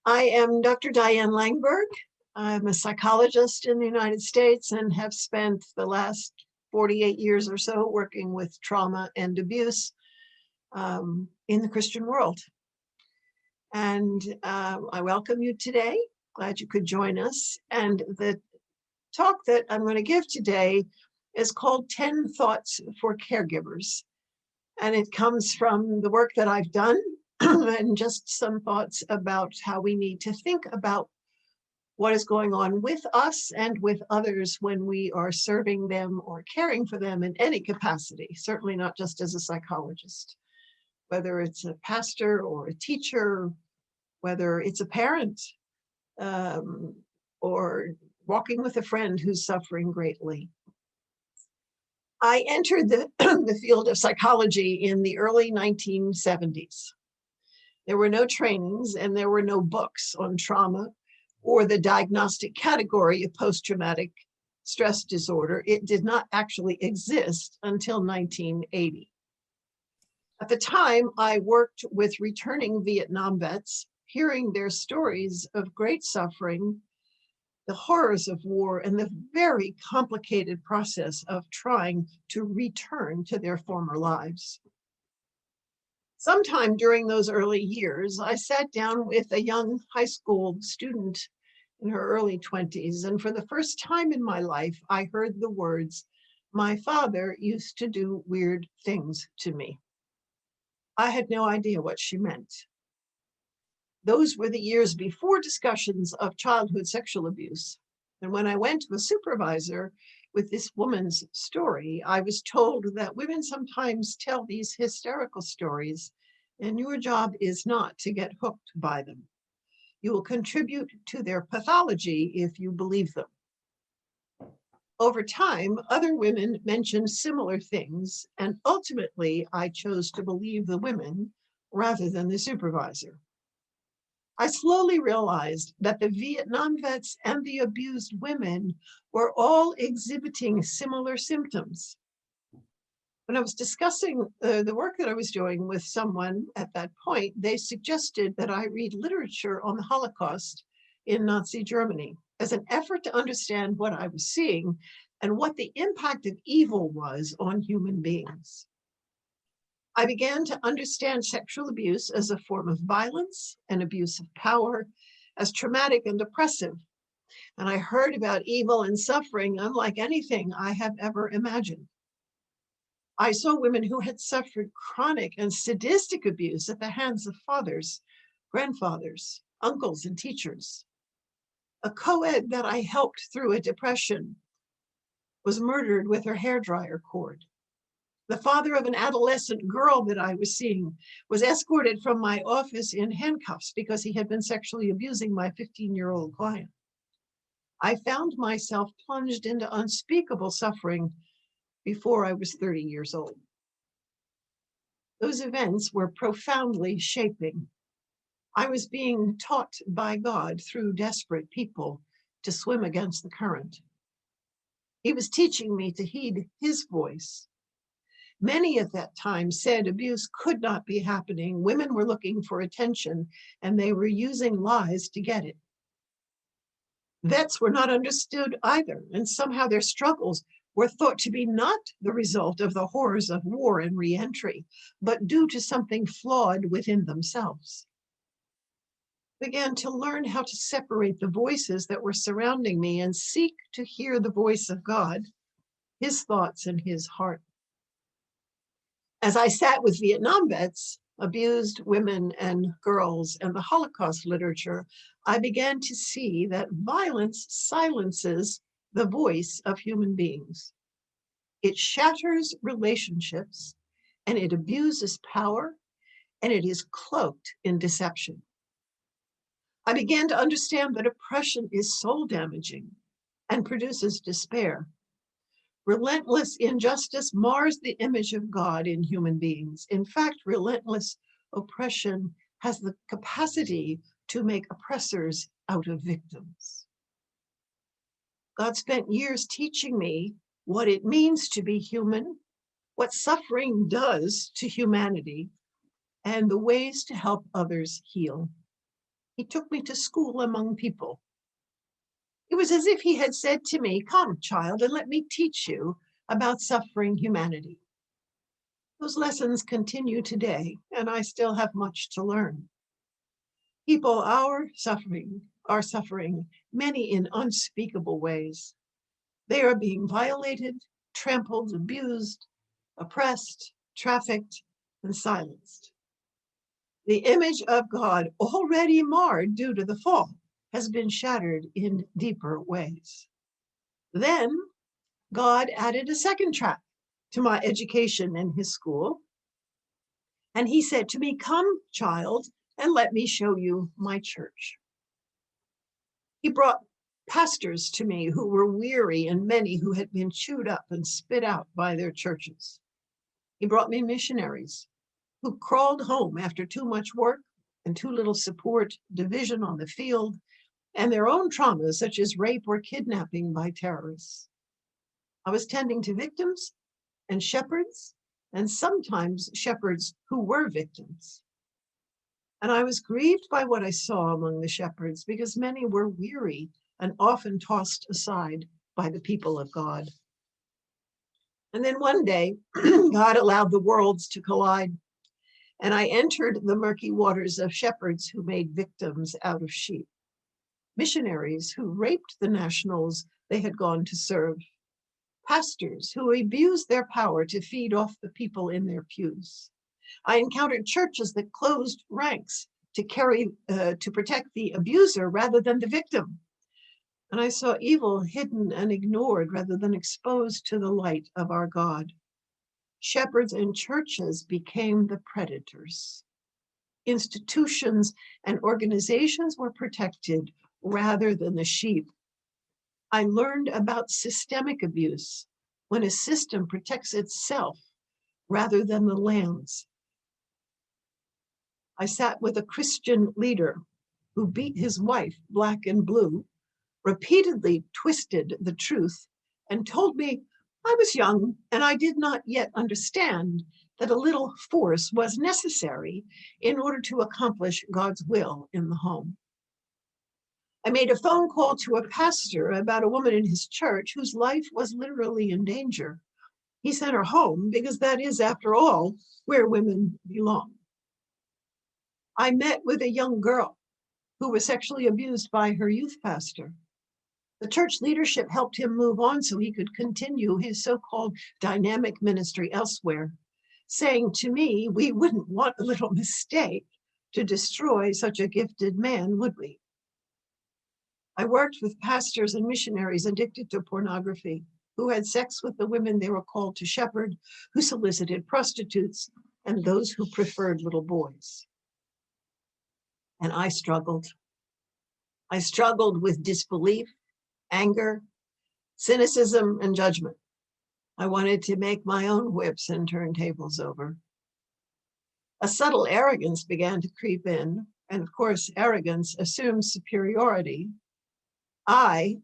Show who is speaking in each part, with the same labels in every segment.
Speaker 1: I am Dr. Diane Langberg. I'm a psychologist in the United States and have spent the last 48 years or so working with trauma and abuse in the Christian world. And I welcome you today. Glad you could join us. And the talk that I'm going to give today is called 10 Thoughts for Caregivers. And it comes from the work that I've done and just some thoughts about how we need to think about what is going on with us and with others when we are serving them or caring for them in any capacity, certainly not just as a psychologist, whether it's a pastor or a teacher, whether it's a parent, or walking with a friend who's suffering greatly. I entered the field of psychology in the early 1970s. There were no trainings and there were no books on trauma or the diagnostic category of post-traumatic stress disorder. It did not actually exist until 1980. At the time, I worked with returning Vietnam vets, hearing their stories of great suffering, the horrors of war, and the very complicated process of trying to return to their former lives. Sometime during those early years, I sat down with a young high school student in her early 20s, and for the first time in my life, I heard the words, "My father used to do weird things to me." I had no idea what she meant. Those were the years before discussions of childhood sexual abuse. And when I went to a supervisor with this woman's story, I was told that women sometimes tell these hysterical stories, and your job is not to get hooked by them. You will contribute to their pathology if you believe them. Over time, other women mentioned similar things, and ultimately I chose to believe the women rather than the supervisor. I slowly realized that the Vietnam vets and the abused women were all exhibiting similar symptoms. When I was discussing the work that I was doing with someone at that point, they suggested that I read literature on the Holocaust in Nazi Germany as an effort to understand what I was seeing and what the impact of evil was on human beings. I began to understand sexual abuse as a form of violence and abuse of power, as traumatic and oppressive. And I heard about evil and suffering unlike anything I have ever imagined. I saw women who had suffered chronic and sadistic abuse at the hands of fathers, grandfathers, uncles, and teachers. A co-ed that I helped through a depression was murdered with her hairdryer cord. The father of an adolescent girl that I was seeing was escorted from my office in handcuffs because he had been sexually abusing my 15-year-old client. I found myself plunged into unspeakable suffering before I was 30 years old. Those events were profoundly shaping. I was being taught by God through desperate people to swim against the current. He was teaching me to heed his voice. Many at that time said abuse could not be happening. Women were looking for attention and they were using lies to get it. Vets were not understood either, and somehow their struggles were thought to be not the result of the horrors of war and re-entry, but due to something flawed within themselves. I began to learn how to separate the voices that were surrounding me and seek to hear the voice of God, his thoughts and his heart. As I sat with Vietnam vets, abused women and girls, and the Holocaust literature, I began to see that violence silences the voice of human beings. It shatters relationships, and it abuses power, and it is cloaked in deception. I began to understand that oppression is soul damaging and produces despair. Relentless injustice mars the image of God in human beings. In fact, relentless oppression has the capacity to make oppressors out of victims. God spent years teaching me what it means to be human, what suffering does to humanity, and the ways to help others heal. He took me to school among people. It was as if he had said to me, "Come, child, and let me teach you about suffering humanity." Those lessons continue today, and I still have much to learn. People are suffering, many in unspeakable ways. They are being violated, trampled, abused, oppressed, trafficked, and silenced. The image of God, already marred due to the fall, has been shattered in deeper ways. Then God added a second track to my education in his school. And he said to me, "Come, child, and let me show you my church." He brought pastors to me who were weary and many who had been chewed up and spit out by their churches. He brought me missionaries who crawled home after too much work and too little support, division on the field, and their own traumas, such as rape or kidnapping by terrorists. I was tending to victims and shepherds, and sometimes shepherds who were victims. And I was grieved by what I saw among the shepherds because many were weary and often tossed aside by the people of God. And then one day, God allowed the worlds to collide, and I entered the murky waters of shepherds who made victims out of sheep, missionaries who raped the nationals they had gone to serve, pastors who abused their power to feed off the people in their pews. I encountered churches that closed ranks to protect the abuser rather than the victim. And I saw evil hidden and ignored rather than exposed to the light of our God. Shepherds and churches became the predators. Institutions and organizations were protected rather than the sheep. I learned about systemic abuse when a system protects itself rather than the lambs. I sat with a Christian leader who beat his wife black and blue, repeatedly twisted the truth, and told me I was young and I did not yet understand that a little force was necessary in order to accomplish God's will in the home. I made a phone call to a pastor about a woman in his church whose life was literally in danger. He sent her home because that is, after all, where women belong. I met with a young girl who was sexually abused by her youth pastor. The church leadership helped him move on so he could continue his so-called dynamic ministry elsewhere, saying to me, "We wouldn't want a little mistake to destroy such a gifted man, would we?" I worked with pastors and missionaries addicted to pornography, who had sex with the women they were called to shepherd, who solicited prostitutes, and those who preferred little boys. And I struggled. I struggled with disbelief, anger, cynicism, and judgment. I wanted to make my own whips and turn tables over. A subtle arrogance began to creep in, and of course, arrogance assumes superiority. I,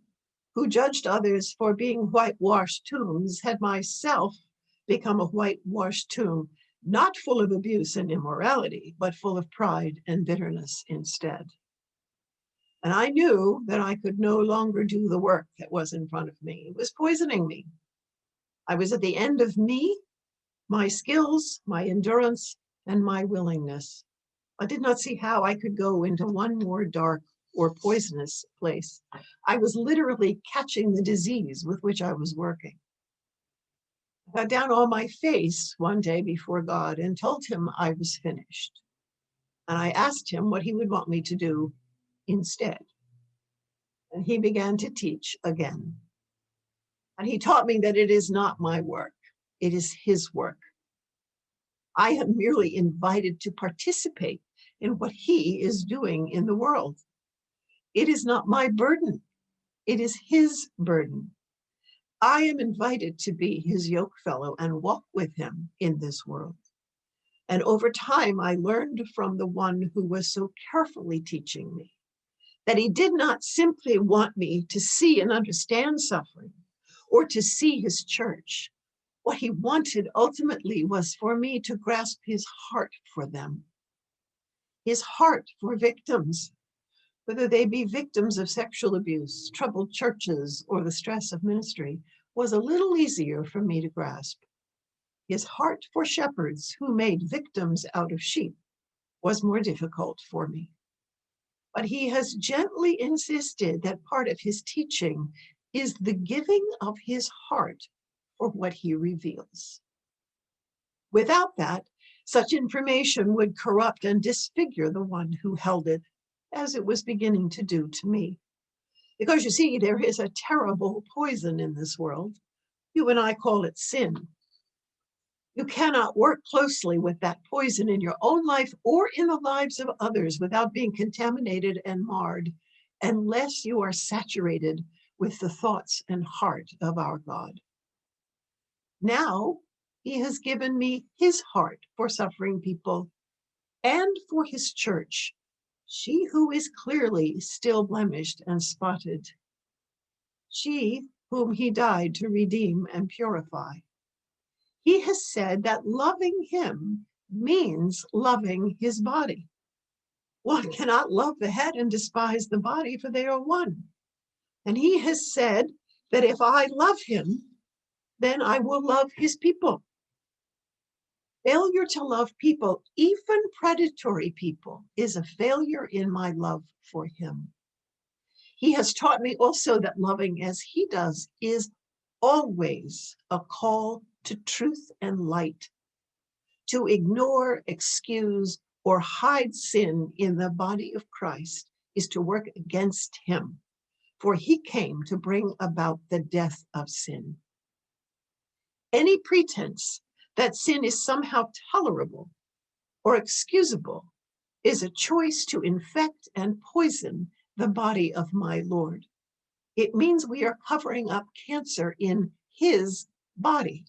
Speaker 1: who judged others for being whitewashed tombs, had myself become a whitewashed tomb, not full of abuse and immorality, but full of pride and bitterness instead. And I knew that I could no longer do the work that was in front of me. It was poisoning me. I was at the end of me, my skills, my endurance, and my willingness. I did not see how I could go into one more dark or poisonous place. I was literally catching the disease with which I was working. I got down on my face one day before God and told him I was finished. And I asked him what he would want me to do instead. And he began to teach again. And he taught me that it is not my work, it is his work. I am merely invited to participate in what he is doing in the world. It is not my burden, it is his burden. I am invited to be his yoke fellow and walk with him in this world. And over time, I learned from the one who was so carefully teaching me that he did not simply want me to see and understand suffering or to see his church. What he wanted ultimately was for me to grasp his heart for them, his heart for victims, whether they be victims of sexual abuse, troubled churches, or the stress of ministry, was a little easier for me to grasp. His heart for shepherds who made victims out of sheep was more difficult for me. But he has gently insisted that part of his teaching is the giving of his heart for what he reveals. Without that, such information would corrupt and disfigure the one who held it, as it was beginning to do to me. Because you see, there is a terrible poison in this world. You and I call it sin. You cannot work closely with that poison in your own life or in the lives of others without being contaminated and marred, unless you are saturated with the thoughts and heart of our God. Now, he has given me his heart for suffering people and for his church, she who is clearly still blemished and spotted, she whom he died to redeem and purify. He has said that loving him means loving his body. One cannot love the head and despise the body, for they are one. And he has said that if I love him, then I will love his people. Failure to love people, even predatory people, is a failure in my love for him. He has taught me also that loving as he does is always a call to truth and light. To ignore, excuse, or hide sin in the body of Christ is to work against him, for he came to bring about the death of sin. Any pretense that sin is somehow tolerable or excusable is a choice to infect and poison the body of my Lord. It means we are covering up cancer in his body.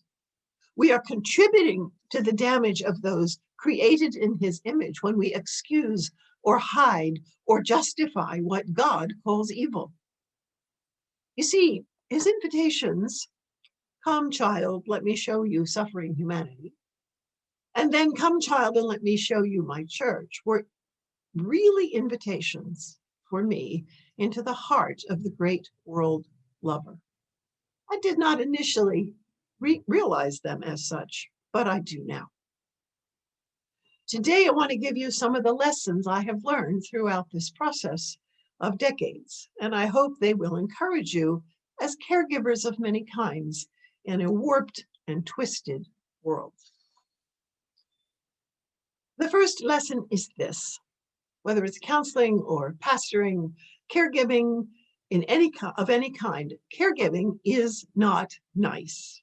Speaker 1: We are contributing to the damage of those created in his image when we excuse or hide or justify what God calls evil. You see, his invitations, come, child, let me show you suffering humanity, and then come, child, and let me show you my church, were really invitations for me into the heart of the great world lover. I did not initially realize them as such, but I do now. Today, I want to give you some of the lessons I have learned throughout this process of decades, and I hope they will encourage you as caregivers of many kinds in a warped and twisted world. The first lesson is this: whether it's counseling or pastoring, caregiving of any kind, caregiving is not nice.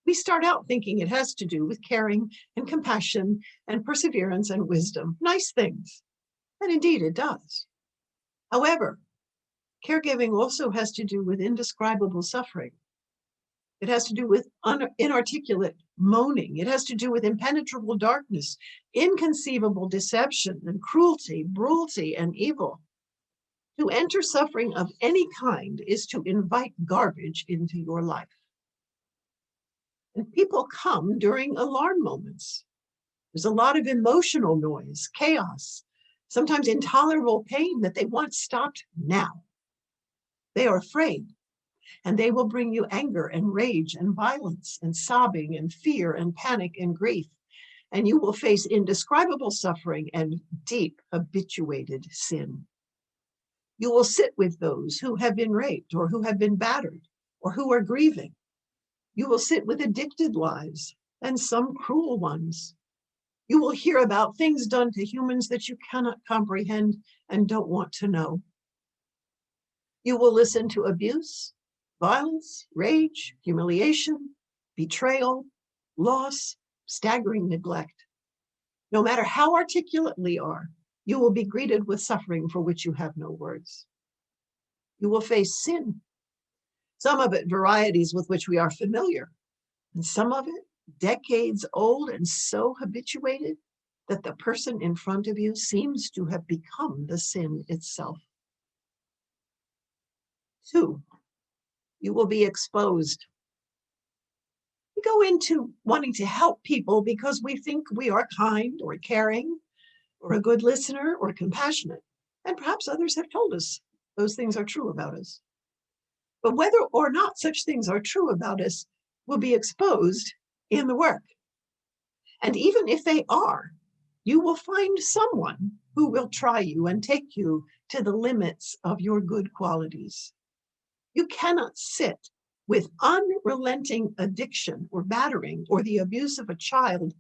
Speaker 1: We start out thinking it has to do with caring and compassion and perseverance and wisdom, nice things, and indeed it does. However, caregiving also has to do with indescribable suffering. It has to do with inarticulate moaning. It has to do with impenetrable darkness, inconceivable deception and cruelty, brutality, and evil. To enter suffering of any kind is to invite garbage into your life. And people come during alarm moments. There's a lot of emotional noise, chaos, sometimes intolerable pain that they want stopped now. They are afraid, and they will bring you anger and rage and violence and sobbing and fear and panic and grief. And you will face indescribable suffering and deep habituated sin. You will sit with those who have been raped or who have been battered or who are grieving. You will sit with addicted lives and some cruel ones. You will hear about things done to humans that you cannot comprehend and don't want to know. You will listen to abuse, violence, rage, humiliation, betrayal, loss, staggering neglect. No matter how articulate we are, you will be greeted with suffering for which you have no words. You will face sin, some of it varieties with which we are familiar, and some of it decades old and so habituated that the person in front of you seems to have become the sin itself. 2, you will be exposed. We go into wanting to help people because we think we are kind or caring or a good listener or compassionate. And perhaps others have told us those things are true about us. But whether or not such things are true about us will be exposed in the work. And even if they are, you will find someone who will try you and take you to the limits of your good qualities. You cannot sit with unrelenting addiction or battering or the abuse of a child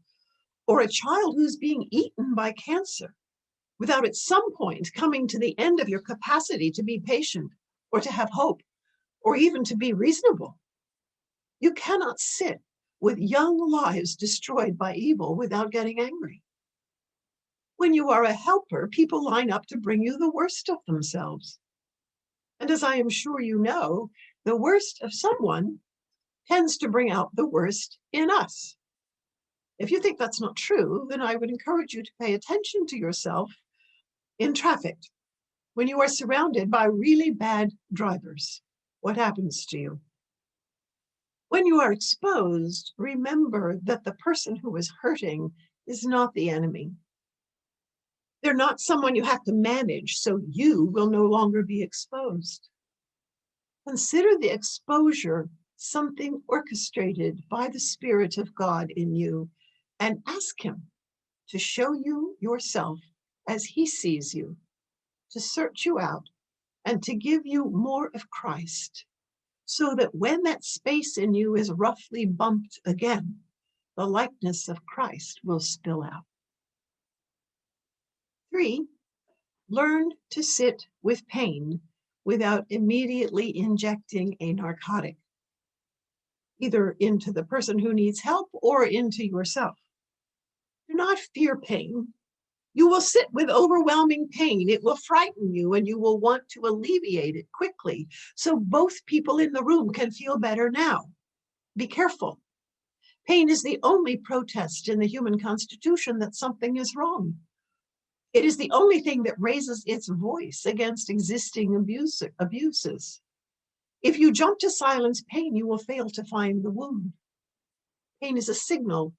Speaker 1: or a child who's being eaten by cancer without at some point coming to the end of your capacity to be patient or to have hope or even to be reasonable. You cannot sit with young lives destroyed by evil without getting angry. When you are a helper, people line up to bring you the worst of themselves. And as I am sure you know, the worst of someone tends to bring out the worst in us. If you think that's not true, then I would encourage you to pay attention to yourself in traffic. When you are surrounded by really bad drivers, what happens to you? When you are exposed, remember that the person who is hurting is not the enemy. They're not someone you have to manage, so you will no longer be exposed. Consider the exposure something orchestrated by the Spirit of God in you, and ask Him to show you yourself as He sees you, to search you out, and to give you more of Christ, so that when that space in you is roughly bumped again, the likeness of Christ will spill out. 3, learn to sit with pain without immediately injecting a narcotic, either into the person who needs help or into yourself. Do not fear pain. You will sit with overwhelming pain. It will frighten you and you will want to alleviate it quickly so both people in the room can feel better now. Be careful. Pain is the only protest in the human constitution that something is wrong. It is the only thing that raises its voice against existing abuses. If you jump to silence pain, you will fail to find the wound. Pain is a signal.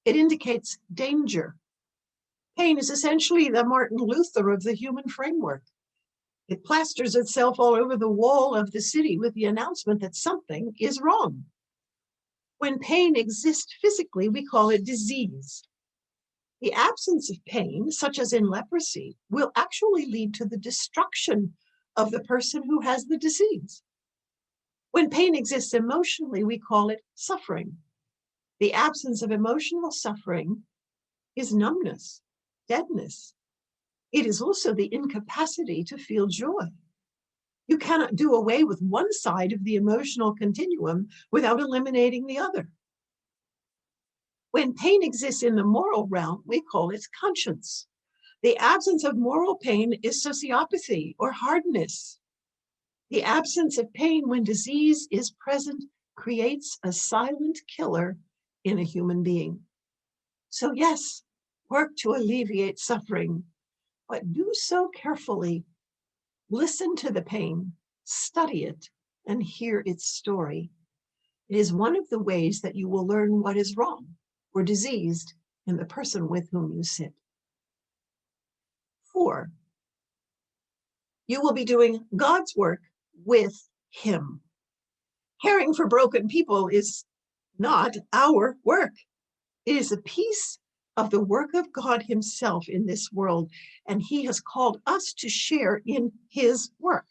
Speaker 1: It indicates danger. Pain is essentially the Martin Luther of the human framework. It plasters itself all over the wall of the city with the announcement that something is wrong. When pain exists physically, we call it disease. The absence of pain, such as in leprosy, will actually lead to the destruction of the person who has the disease. When pain exists emotionally, we call it suffering. The absence of emotional suffering is numbness, deadness. It is also the incapacity to feel joy. You cannot do away with one side of the emotional continuum without eliminating the other. When pain exists in the moral realm, we call it conscience. The absence of moral pain is sociopathy or hardness. The absence of pain when disease is present creates a silent killer in a human being. So yes, work to alleviate suffering, but do so carefully. Listen to the pain, study it, and hear its story. It is one of the ways that you will learn what is wrong or diseased in the person with whom you sit. 4, you will be doing God's work with Him. Caring for broken people is not our work. It is a piece of the work of God Himself in this world, and He has called us to share in His work.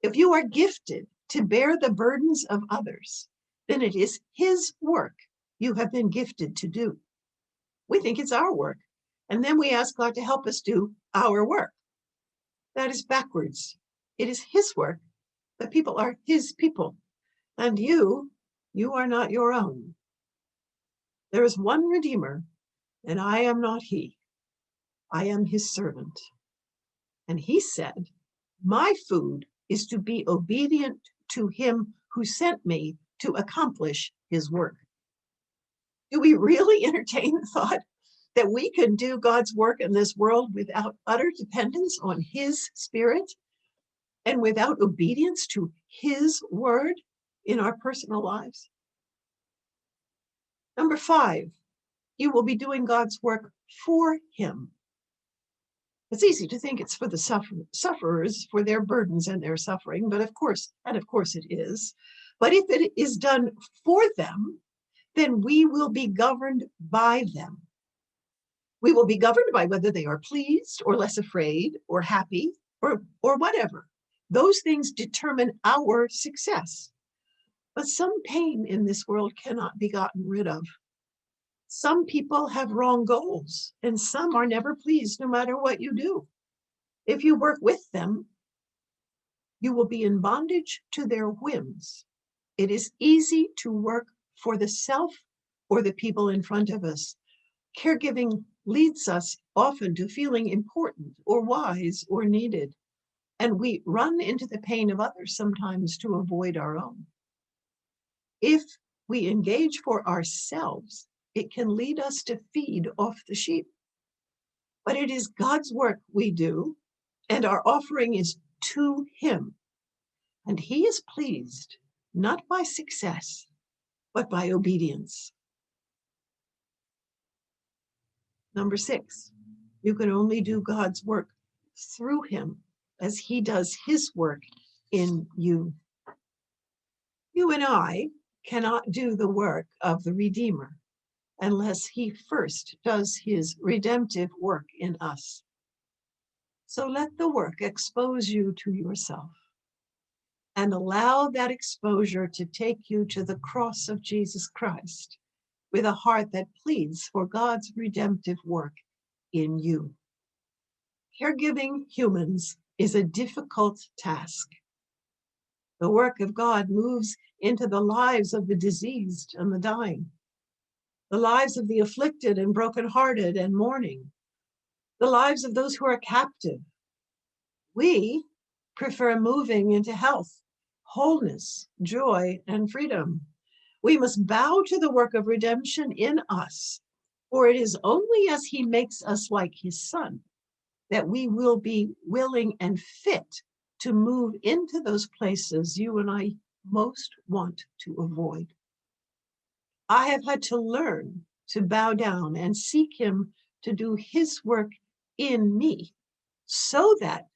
Speaker 1: If you are gifted to bear the burdens of others, then it is His work you have been gifted to do. We think it's our work, and then we ask God to help us do our work. That is backwards. It is His work. The people are His people, and you are not your own. There is one Redeemer, and I am not He. I am His servant. And He said, my food is to be obedient to Him who sent me to accomplish His work. Do we really entertain the thought that we can do God's work in this world without utter dependence on His Spirit and without obedience to His word in our personal lives? Number 5, you will be doing God's work for Him. It's easy to think it's for the sufferers, for their burdens and their suffering, but of course it is. But if it is done for them, then we will be governed by them. We will be governed by whether they are pleased or less afraid or happy or whatever. Those things determine our success. But some pain in this world cannot be gotten rid of. Some people have wrong goals, and some are never pleased no matter what you do. If you work with them, you will be in bondage to their whims. It is easy to work for the self or the people in front of us. Caregiving leads us often to feeling important or wise or needed, and we run into the pain of others sometimes to avoid our own. If we engage for ourselves, it can lead us to feed off the sheep. But it is God's work we do, and our offering is to Him. And He is pleased, not by success, but by obedience. Number 6, you can only do God's work through Him as He does His work in you. You and I cannot do the work of the Redeemer unless He first does His redemptive work in us. So let the work expose you to yourself and allow that exposure to take you to the cross of Jesus Christ with a heart that pleads for God's redemptive work in you. Caregiving humans is a difficult task. The work of God moves into the lives of the diseased and the dying, the lives of the afflicted and brokenhearted and mourning, the lives of those who are captive. We prefer moving into health, wholeness, joy, and freedom. We must bow to the work of redemption in us, for it is only as He makes us like His Son that we will be willing and fit to move into those places you and I most want to avoid. I have had to learn to bow down and seek Him to do His work in me so that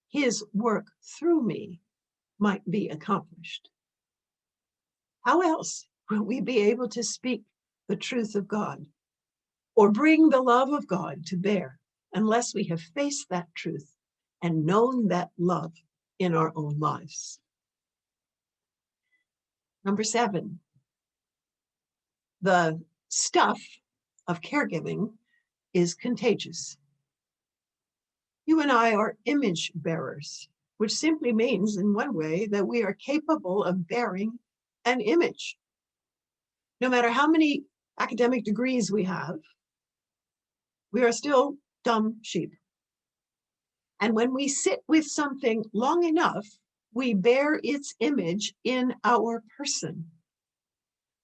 Speaker 1: His work through me might be accomplished. How else will we be able to speak the truth of God or bring the love of God to bear unless we have faced that truth and known that love in our own lives? Number 7, the stuff of caregiving is contagious. You and I are image bearers, which simply means, in one way, that we are capable of bearing an image. No matter how many academic degrees we have, we are still dumb sheep. And when we sit with something long enough, we bear its image in our person.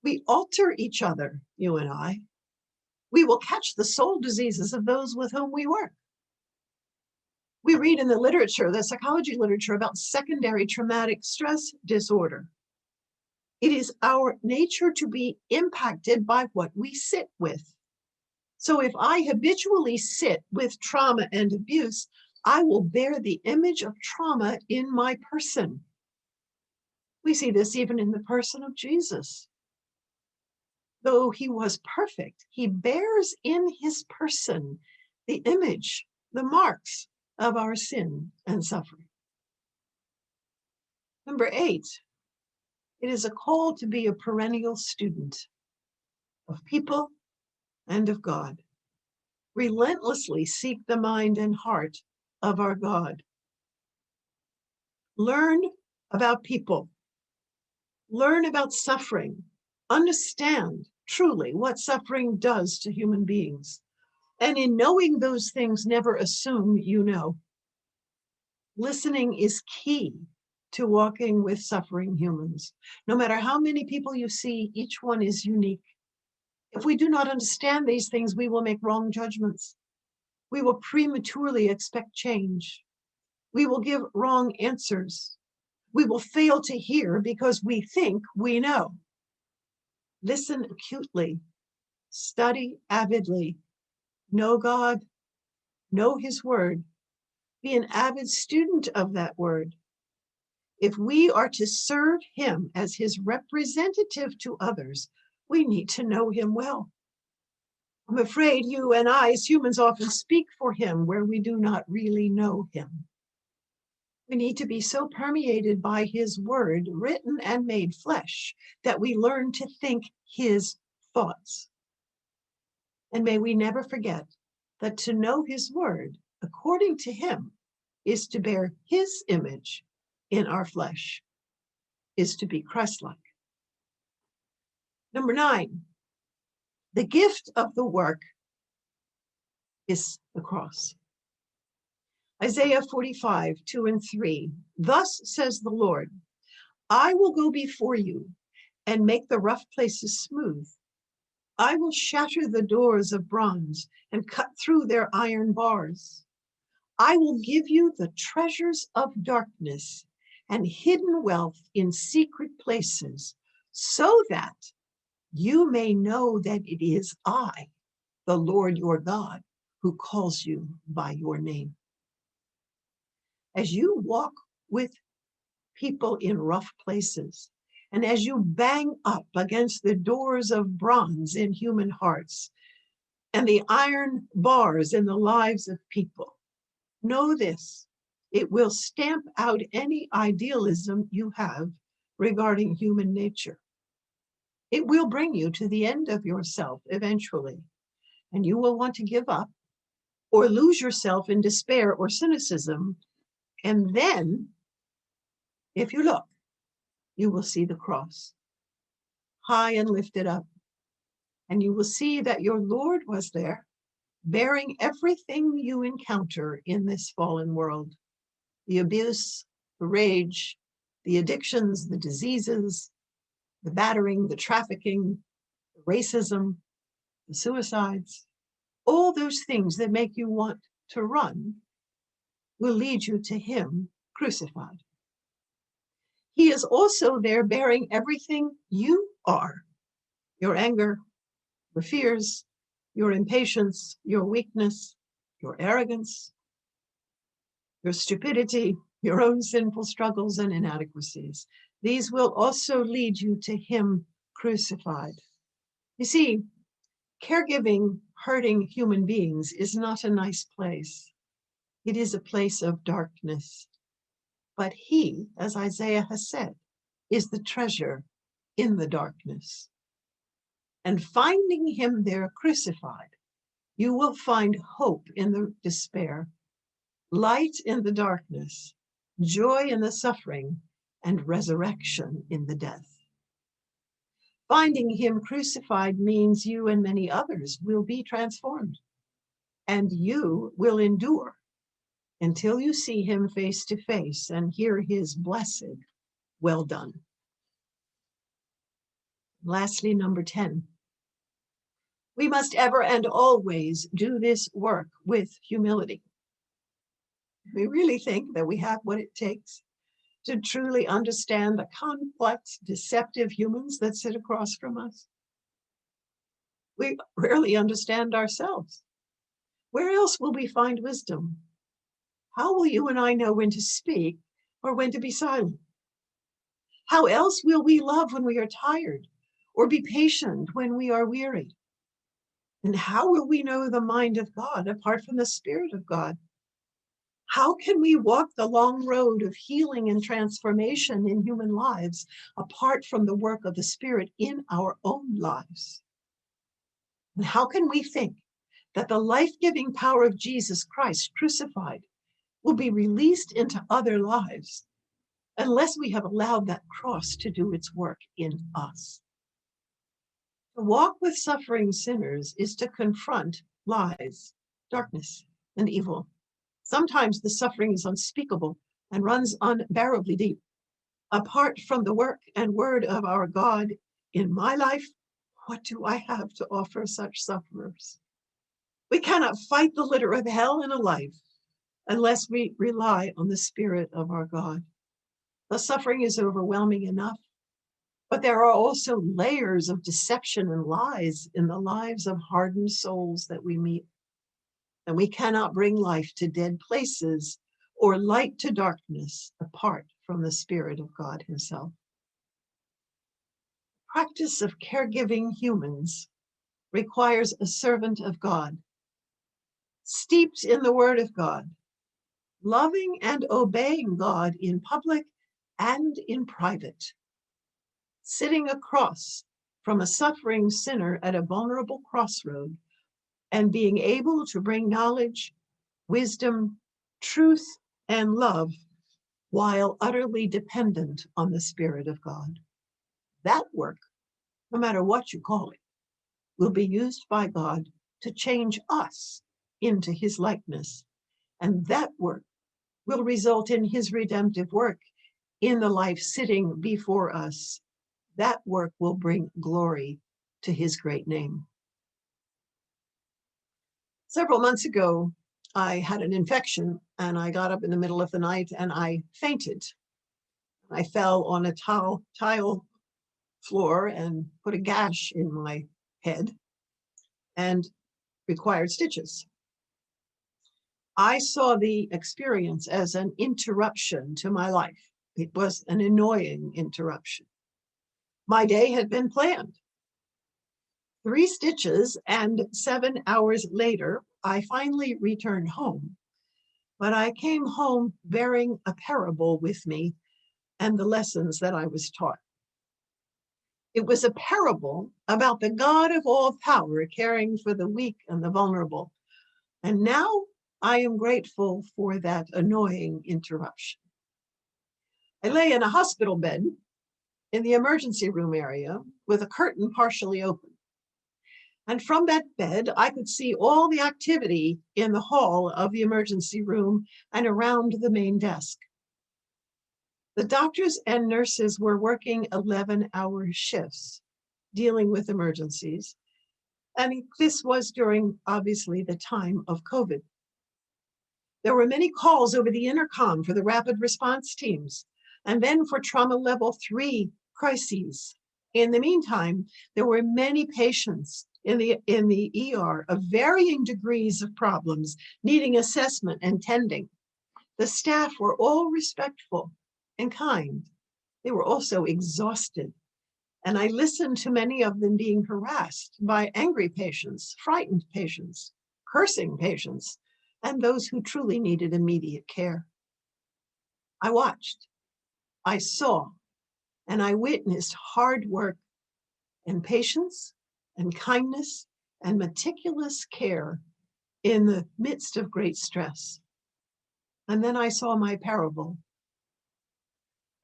Speaker 1: We alter each other, you and I. We will catch the soul diseases of those with whom we work. We read in the literature, the psychology literature, about secondary traumatic stress disorder. It is our nature to be impacted by what we sit with. So if I habitually sit with trauma and abuse, I will bear the image of trauma in my person. We see this even in the person of Jesus. Though He was perfect, He bears in His person the image, the marks of our sin and suffering. Number 8, it is a call to be a perennial student of people and of God. Relentlessly seek the mind and heart of our God. Learn about people. Learn about suffering. Understand truly what suffering does to human beings. And in knowing those things, never assume you know. Listening is key to walking with suffering humans. No matter how many people you see, each one is unique. If we do not understand these things, we will make wrong judgments. We will prematurely expect change. We will give wrong answers. We will fail to hear because we think we know. Listen acutely. Study avidly. Know God. Know His word. Be an avid student of that word. If we are to serve him as his representative to others, we need to know him well. I'm afraid you and I, as humans, often speak for him where we do not really know him. We need to be so permeated by his word, written and made flesh, that we learn to think his thoughts. And may we never forget that to know his word, according to him, is to bear his image in our flesh, is to be Christ-like. Number 9, the gift of the work is the cross. Isaiah 45, 2 and 3. Thus says the Lord, I will go before you and make the rough places smooth. I will shatter the doors of bronze and cut through their iron bars. I will give you the treasures of darkness and hidden wealth in secret places, so that you may know that it is I, the Lord your God, who calls you by your name. As you walk with people in rough places, and as you bang up against the doors of bronze in human hearts and the iron bars in the lives of people, know this: it will stamp out any idealism you have regarding human nature. It will bring you to the end of yourself eventually, and you will want to give up or lose yourself in despair or cynicism. And then, if you look, you will see the cross, high and lifted up, and you will see that your Lord was there, bearing everything you encounter in this fallen world: the abuse, the rage, the addictions, the diseases, the battering, the trafficking, the racism, the suicides. All those things that make you want to run will lead you to him crucified. He is also there bearing everything you are: your anger, your fears, your impatience, your weakness, your arrogance, your stupidity, your own sinful struggles and inadequacies. These will also lead you to him crucified. You see, caregiving hurting human beings is not a nice place. It is a place of darkness. But he, as Isaiah has said, is the treasure in the darkness. And finding him there crucified, you will find hope in the despair, light in the darkness, joy in the suffering, and resurrection in the death. Finding him crucified means you and many others will be transformed, and you will endure until you see him face to face and hear his blessed, well done. Lastly, number 10. We must ever and always do this work with humility. We really think that we have what it takes to truly understand the complex, deceptive humans that sit across from us. We rarely understand ourselves. Where else will we find wisdom? How will you and I know when to speak or when to be silent? How else will we love when we are tired or be patient when we are weary? And how will we know the mind of God apart from the Spirit of God? How can we walk the long road of healing and transformation in human lives apart from the work of the Spirit in our own lives? And how can we think that the life-giving power of Jesus Christ crucified will be released into other lives unless we have allowed that cross to do its work in us? To walk with suffering sinners is to confront lies, darkness, and evil. Sometimes the suffering is unspeakable and runs unbearably deep. Apart from the work and word of our God in my life, what do I have to offer such sufferers? We cannot fight the litter of hell in a life unless we rely on the Spirit of our God. The suffering is overwhelming enough, but there are also layers of deception and lies in the lives of hardened souls that we meet. And we cannot bring life to dead places or light to darkness apart from the Spirit of God himself. Practice of caregiving humans requires a servant of God, steeped in the Word of God, loving and obeying God in public and in private, sitting across from a suffering sinner at a vulnerable crossroad and being able to bring knowledge, wisdom, truth, and love while utterly dependent on the Spirit of God. That work, no matter what you call it, will be used by God to change us into his likeness. And that work will result in his redemptive work in the life sitting before us. That work will bring glory to his great name. Several months ago, I had an infection and I got up in the middle of the night and I fainted. I fell on a tile floor and put a gash in my head and required stitches. I saw the experience as an interruption to my life. It was an annoying interruption. My day had been planned. 3 stitches, and 7 hours later, I finally returned home. But I came home bearing a parable with me and the lessons that I was taught. It was a parable about the God of all power caring for the weak and the vulnerable. And now I am grateful for that annoying interruption. I lay in a hospital bed in the emergency room area with a curtain partially open. And from that bed, I could see all the activity in the hall of the emergency room and around the main desk. The doctors and nurses were working 11-hour shifts, dealing with emergencies. And this was during, obviously, the time of COVID. There were many calls over the intercom for the rapid response teams, and then for trauma level 3 crises. In the meantime, there were many patients in the ER of varying degrees of problems, needing assessment and tending. The staff were all respectful and kind. They were also exhausted. And I listened to many of them being harassed by angry patients, frightened patients, cursing patients, and those who truly needed immediate care. I watched, I saw, and I witnessed hard work and patience and kindness and meticulous care in the midst of great stress. And then I saw my parable.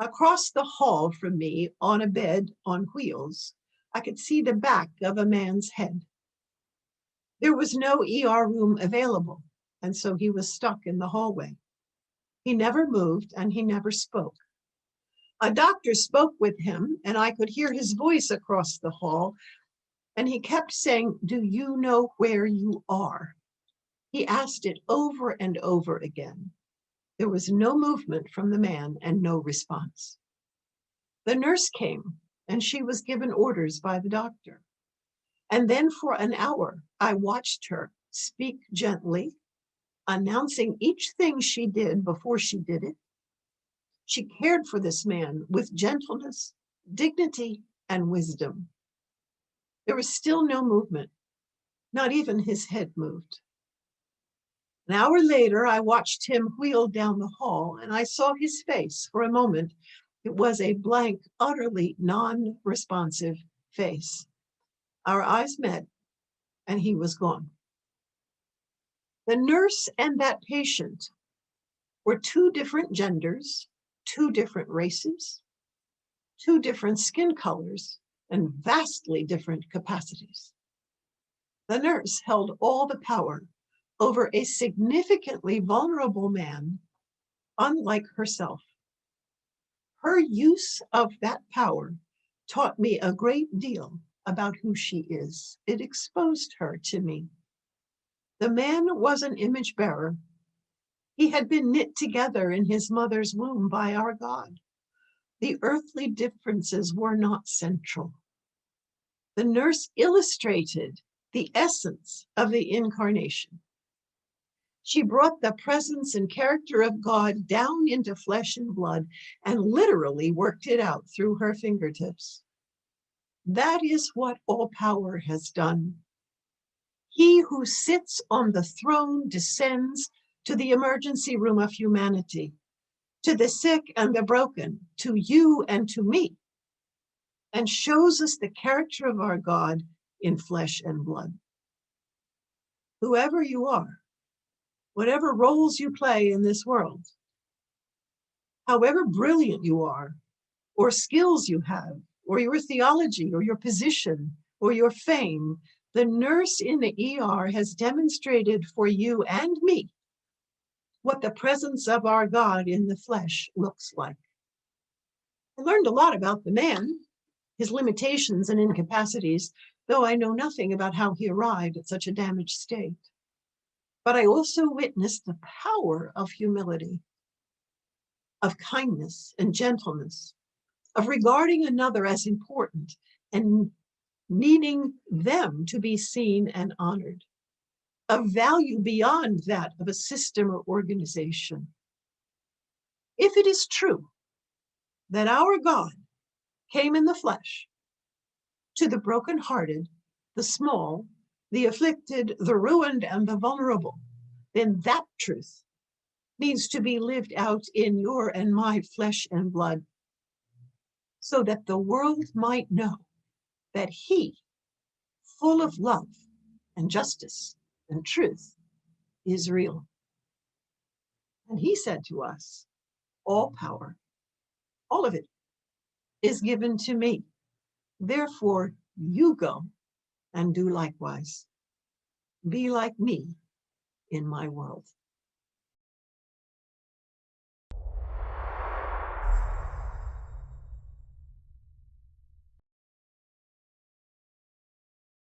Speaker 1: Across the hall from me, on a bed on wheels, I could see the back of a man's head. There was no ER room available, and so he was stuck in the hallway. He never moved and he never spoke. A doctor spoke with him, and I could hear his voice across the hall, and he kept saying, "Do you know where you are?" He asked it over and over again. There was no movement from the man and no response. The nurse came, and she was given orders by the doctor. And then for an hour, I watched her speak gently, announcing each thing she did before she did it. She cared for this man with gentleness, dignity, and wisdom. There was still no movement. Not even his head moved. An hour later, I watched him wheel down the hall, and I saw his face for a moment. It was a blank, utterly non-responsive face. Our eyes met, and he was gone. The nurse and that patient were 2 different genders, 2 different races, 2 different skin colors, and vastly different capacities. The nurse held all the power over a significantly vulnerable man, unlike herself. Her use of that power taught me a great deal about who she is. It exposed her to me. The man was an image bearer. He had been knit together in his mother's womb by our God. The earthly differences were not central. The nurse illustrated the essence of the incarnation. She brought the presence and character of God down into flesh and blood and literally worked it out through her fingertips. That is what all power has done. He who sits on the throne descends to the emergency room of humanity, to the sick and the broken, to you and to me, and shows us the character of our God in flesh and blood. Whoever you are, whatever roles you play in this world, however brilliant you are, or skills you have, or your theology, or your position, or your fame, the nurse in the ER has demonstrated for you and me what the presence of our God in the flesh looks like. I learned a lot about the man, his limitations and incapacities, though I know nothing about how he arrived at such a damaged state. But I also witnessed the power of humility, of kindness and gentleness, of regarding another as important and needing them to be seen and honored, of value beyond that of a system or organization. If it is true that our God came in the flesh to the brokenhearted, the small, the afflicted, the ruined, and the vulnerable, then that truth needs to be lived out in your and my flesh and blood, so that the world might know that he, full of love and justice and truth, is real. And he said to us, all power, all of it, is given to me. Therefore, you go and do likewise. Be like me in my world.